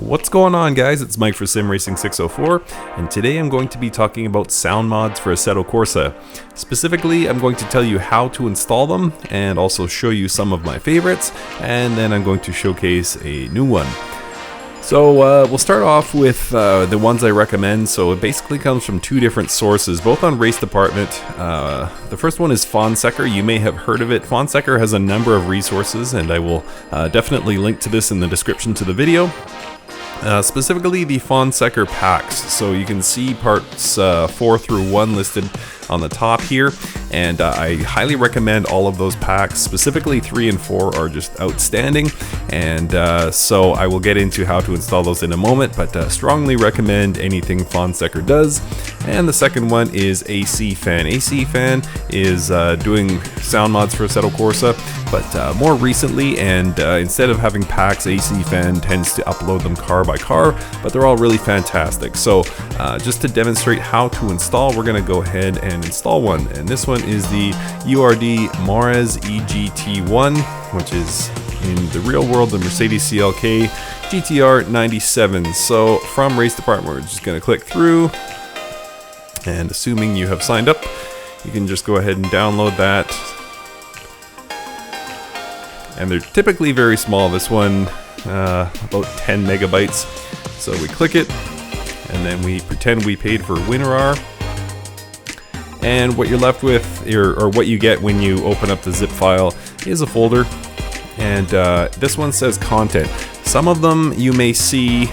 What's going on, guys? It's Mike for SimRacing604, and today I'm going to be talking about sound mods for Assetto Corsa. Specifically, I'm going to tell you how to install them and also show you some of my favorites, and then I'm going to showcase a new one. So we'll start off with the ones I recommend. So it basically comes from two different sources, both on Race Department. The first one is Fonseca. You may have heard of it. Fonseca has a number of resources, and I will definitely link to this in the description to the video. Specifically the Fonseca packs. So you can see parts 4 through 1 listed on the top here, and I highly recommend all of those packs. Specifically 3 and 4 are just outstanding, and so I will get into how to install those in a moment, but strongly recommend anything Fonseca does. And the second one is AC Fan. AC Fan is doing sound mods for Assetto Corsa, but more recently, and instead of having packs, AC Fan tends to upload them car by car, but they're all really fantastic. So just to demonstrate how to install, we're going to go ahead and install one, and this one is the URD Mores EGT1, which is in the real world the Mercedes CLK GTR 97. So from Race Department, we're just going to click through, and assuming you have signed up, you can just go ahead and download that. And they're typically very small. This one about 10 megabytes. So we click it, and then we pretend we paid for WinRAR. And what you're left with, or what you get when you open up the zip file, is a folder. And this one says content. Some of them you may see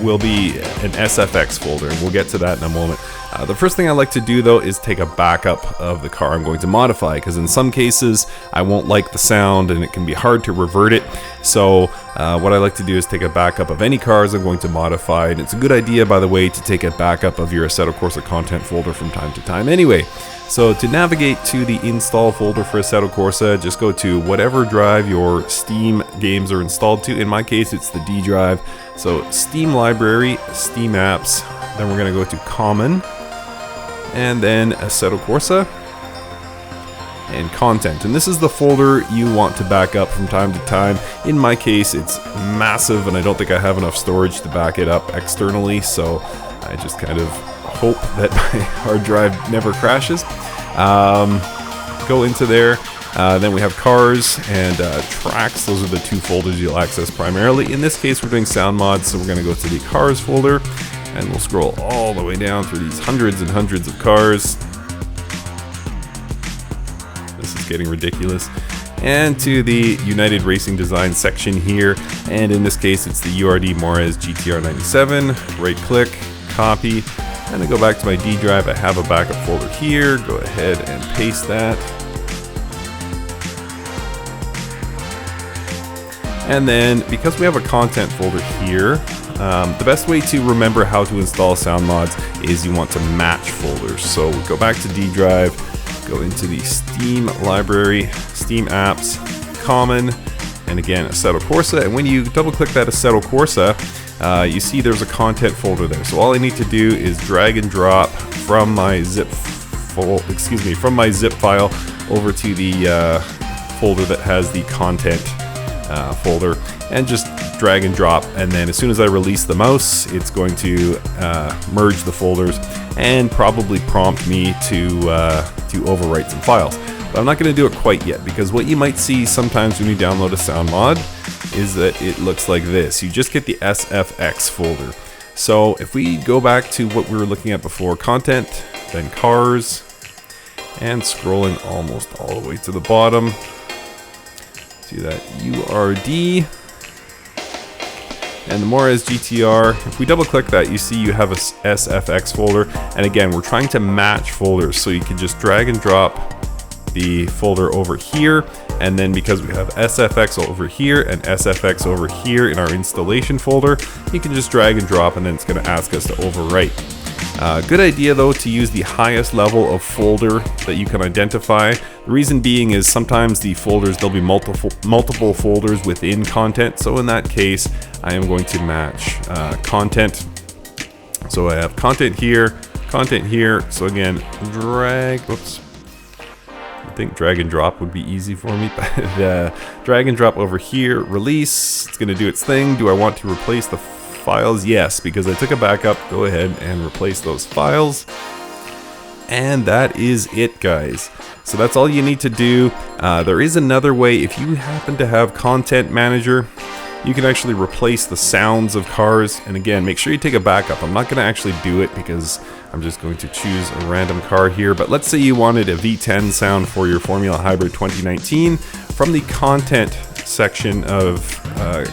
will be an SFX folder, and we'll get to that in a moment. The first thing I like to do, though, is take a backup of the car I'm going to modify, because in some cases I won't like the sound and it can be hard to revert it. So what I like to do is take a backup of any cars I'm going to modify, and it's a good idea, by the way, to take a backup of your Assetto Corsa content folder from time to time anyway. So to navigate to the install folder for Assetto Corsa, just go to whatever drive your Steam games are installed to. In my case, it's the D drive. So Steam Library, Steam Apps, then we're going to go to Common, and then Assetto Corsa, and Content. And this is the folder you want to back up from time to time. In my case, it's massive, and I don't think I have enough storage to back it up externally, so I just kind of hope that my hard drive never crashes. Go into there. Then we have cars and tracks. Those are the two folders you'll access primarily. In this case, we're doing sound mods, so we're going to go to the cars folder, and we'll scroll all the way down through these hundreds and hundreds of cars. This is getting ridiculous. And to the United Racing Design section here, and in this case, it's the URD Mores GTR 97. Right click, copy, and then go back to my D drive. I have a backup folder here. Go ahead and paste that. And then, because we have a content folder here, the best way to remember how to install sound mods is you want to match folders. So go back to D drive, go into the Steam Library, Steam Apps, Common, and again Assetto Corsa. And when you double click that Assetto Corsa, you see there's a content folder there. So all I need to do is drag and drop from my zip file over to the folder that has the content folder, and just drag and drop, and then as soon as I release the mouse, it's going to merge the folders and probably prompt me to overwrite some files. But I'm not going to do it quite yet, because what you might see sometimes when you download a sound mod is that it looks like this. You just get the SFX folder. So if we go back to what we were looking at before, content, then cars, and scrolling almost all the way to the bottom, do that URD and the Mores GTR. If we double click that, you see you have a SFX folder, and again, we're trying to match folders, so you can just drag and drop the folder over here, and then because we have SFX over here and SFX over here in our installation folder, you can just drag and drop, and then it's going to ask us to overwrite. Good idea, though, to use the highest level of folder that you can identify. The reason being is sometimes the folders, there'll be multiple folders within content. So in that case, I am going to match content. So I have content here. So again, drag, I think drag and drop would be easy for me, but drag and drop over here, release, it's gonna do its thing. Do I want to replace the files? Yes, because I took a backup. Go ahead and replace those files. And that is it, guys. So that's all you need to do. There is another way. If you happen to have Content Manager, you can actually replace the sounds of cars. And again, make sure you take a backup. I'm not going to actually do it because I'm just going to choose a random car here. But let's say you wanted a V10 sound for your Formula Hybrid 2019. From the content section of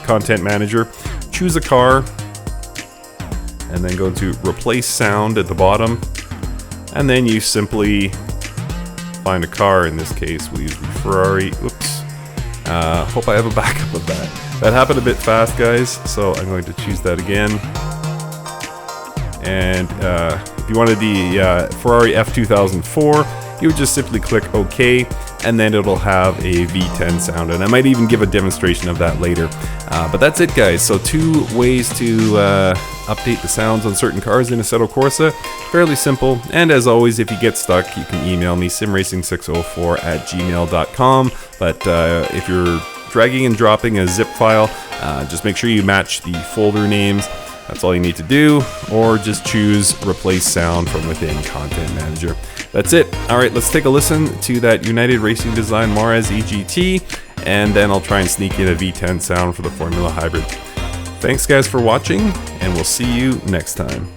Content Manager, choose a car and then go to replace sound at the bottom. And then you simply find a car. In this case, we'll use the Ferrari. Oops. Hope I have a backup of that. That happened a bit fast, guys, so I'm going to choose that again. And if you wanted the Ferrari F2004, you would just simply click OK, and then it'll have a V10 sound. And I might even give a demonstration of that later. But that's it, guys. So 2 ways to update the sounds on certain cars in Assetto Corsa. Fairly simple. And as always, if you get stuck, you can email me, simracing604@gmail.com. But if you're dragging and dropping a zip file, just make sure you match the folder names. That's all you need to do, or just choose replace sound from within Content Manager. That's it. All right, let's take a listen to that United Racing Design Mares EGT, and then I'll try and sneak in a V10 sound for the Formula Hybrid. Thanks, guys, for watching, and we'll see you next time.